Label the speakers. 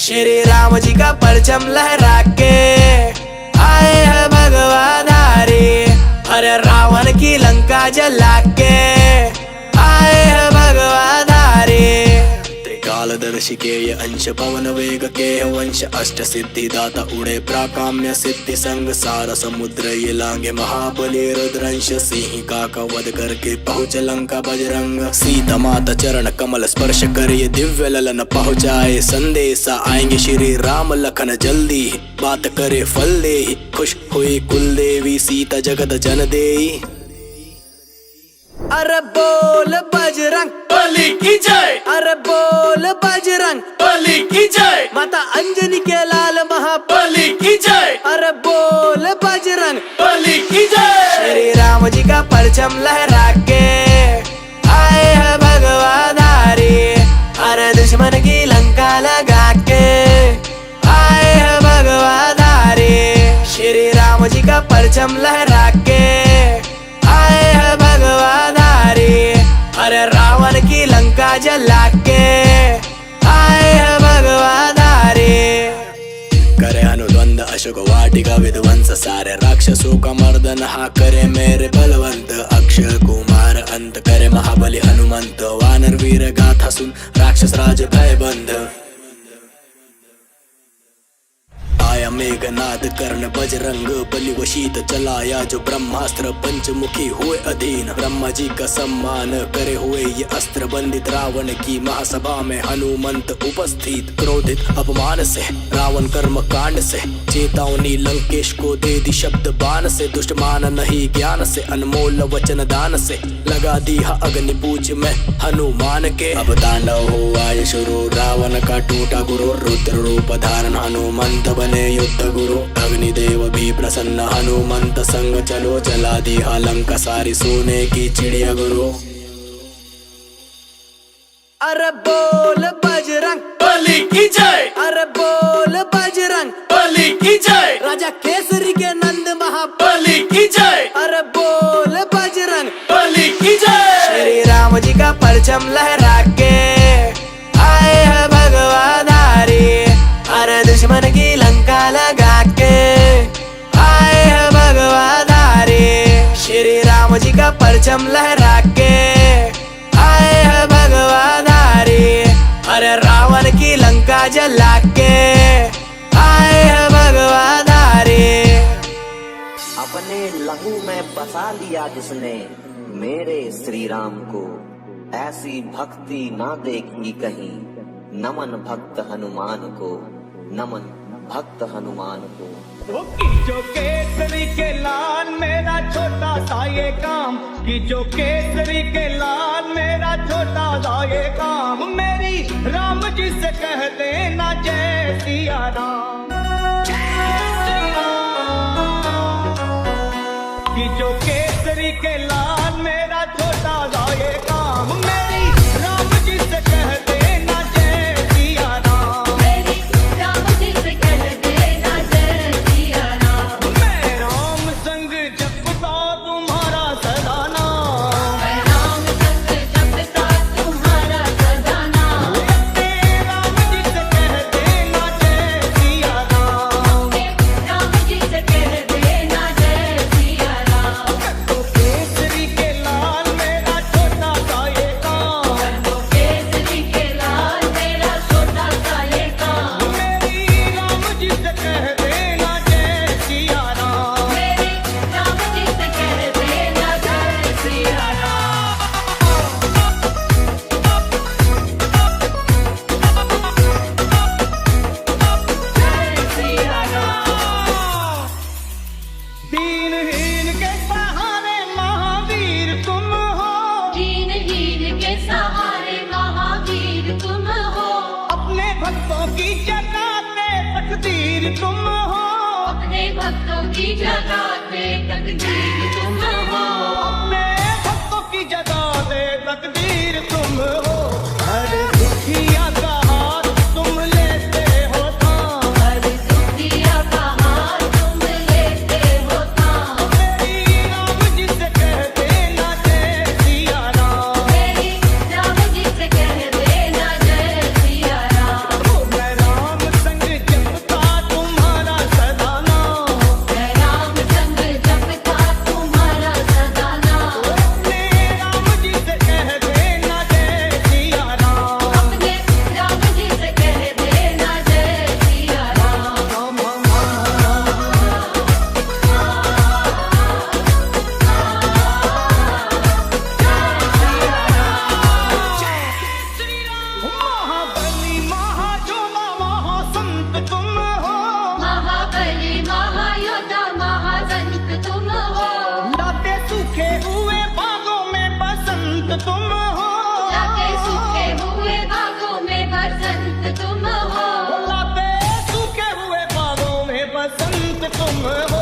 Speaker 1: श्री राम जी का परचम लहरा के आए हैं भगवा धारी। अरे रावण की लंका जला के आए हैं भगवा धारी। त्रिकालदर्शी के ये अंश पवन वेग के वंश अष्ट सिद्धि दाता उड़े प्राकाम्य सिद्धि संग सारा समुद्र ये लांगे महाबली रुद्रंश। सिंह का वध करके पहुँच लंका बजरंग। सीता माता चरण कमल स्पर्श कर ये दिव्य ललन पहुँचाए संदेशा। आएंगे श्री राम लखन जल्दी बात करे फल दे। खुश हुई कुल देवी सीता जगत जन देई। अरे बोल बजरंग
Speaker 2: बली की जय।
Speaker 1: अरे बोल बजरंग
Speaker 2: बली की जय।
Speaker 1: माता अंजनी के लाल
Speaker 2: बली की जय।
Speaker 1: अरे बोल बजरंग
Speaker 2: बली की जय।
Speaker 1: श्री राम जी का परचम लहरा के आए हैं भगवा धारी। अरे दुश्मन की लंका लगा के आए हैं भगवा धारी। श्री राम जी का परचम लहरा के आए हैं भगवा धारी। अरे रावण की लंका जला के आए हैं भगवा धारी। करे अनुद्वंद अशोक वाटिका विध्वंस सारे राक्षसों का मर्दन। हा करे मेरे बलवंत अक्षय कुमार अंत करे महाबली हनुमंत। वानर वीर गाथा सुन राक्षस राज भय बंध। आया मेघनाद कर्ण बजरंग बलि वशीत चलाया जो ब्रह्मास्त्र पंचमुखी हुए अधीन। ब्रह्मा जी का सम्मान करे हुए ये अस्त्र बंदित। रावण की महासभा में हनुमंत उपस्थित। क्रोधित अपमान से रावण कर्म कांड से चेतावनी लंकेश को दे दी शब्द बाण से। दुष्ट मान नहीं ज्ञान से अनमोल वचन दान से लगा दी अग्नि पूज में हनुमान के। अब तांडव हुआ ये शुरू रावण का टूटा गुरु। रुद्र रूप धारण हनुमंत बने युद्ध गुरु। अग्निदेव भी प्रसन्न हनुमंत संग चलो। जला दी लंका सारी सोने की चिड़िया गुरु। अरे बोल बजरंग
Speaker 2: बली की जय।
Speaker 1: अरे बोल बजरंग
Speaker 2: बली की जय।
Speaker 1: राजा केसरी के नंद
Speaker 2: बली की जय।
Speaker 1: अरे बोल बजरंग
Speaker 2: बली की जय।
Speaker 1: श्री राम जी का परचम लहरा के आए हैं भगवा धारी। अरे दुश्मन की लंका लगा के आए हैं भगवा धारी। श्री राम जी का परचम लहरा के आए हैं भगवा धारी। अरे रावण की लंका जला के आए हैं भगवा धारी।
Speaker 3: अपने लहू में बसा लिया जिसने मेरे श्री राम को। ऐसी भक्ति ना देखी कहीं। नमन भक्त हनुमान को। नमन भक्त हनुमान को।
Speaker 4: जो केसरी के लाल मेरा छोटा सा ये काम। कि जो केसरी के लाल मेरा छोटा सा ये काम। मेरी राम जी से कह देना जय सिया राम। कि जो केसरी के लाल मेरा छोटा सा ये काम। मेरी राम जी से कह देना जय सिया राम। तकदीर तुम हो।
Speaker 5: अपने भक्तों की जगह पे तकदीर तुम हो।
Speaker 4: अपने भक्तों की जगह पे तकदीर तुम हो। हर दुखिया का हाथ तुम लेते हो थाम।
Speaker 5: हर दुखिया का हाथ तुम लेते हो थाम।
Speaker 4: मेरी राम जी से कह देना जय सिया राम।
Speaker 5: मेरी राम जी से कह देना जय सिया राम।
Speaker 4: मैं राम तुम हो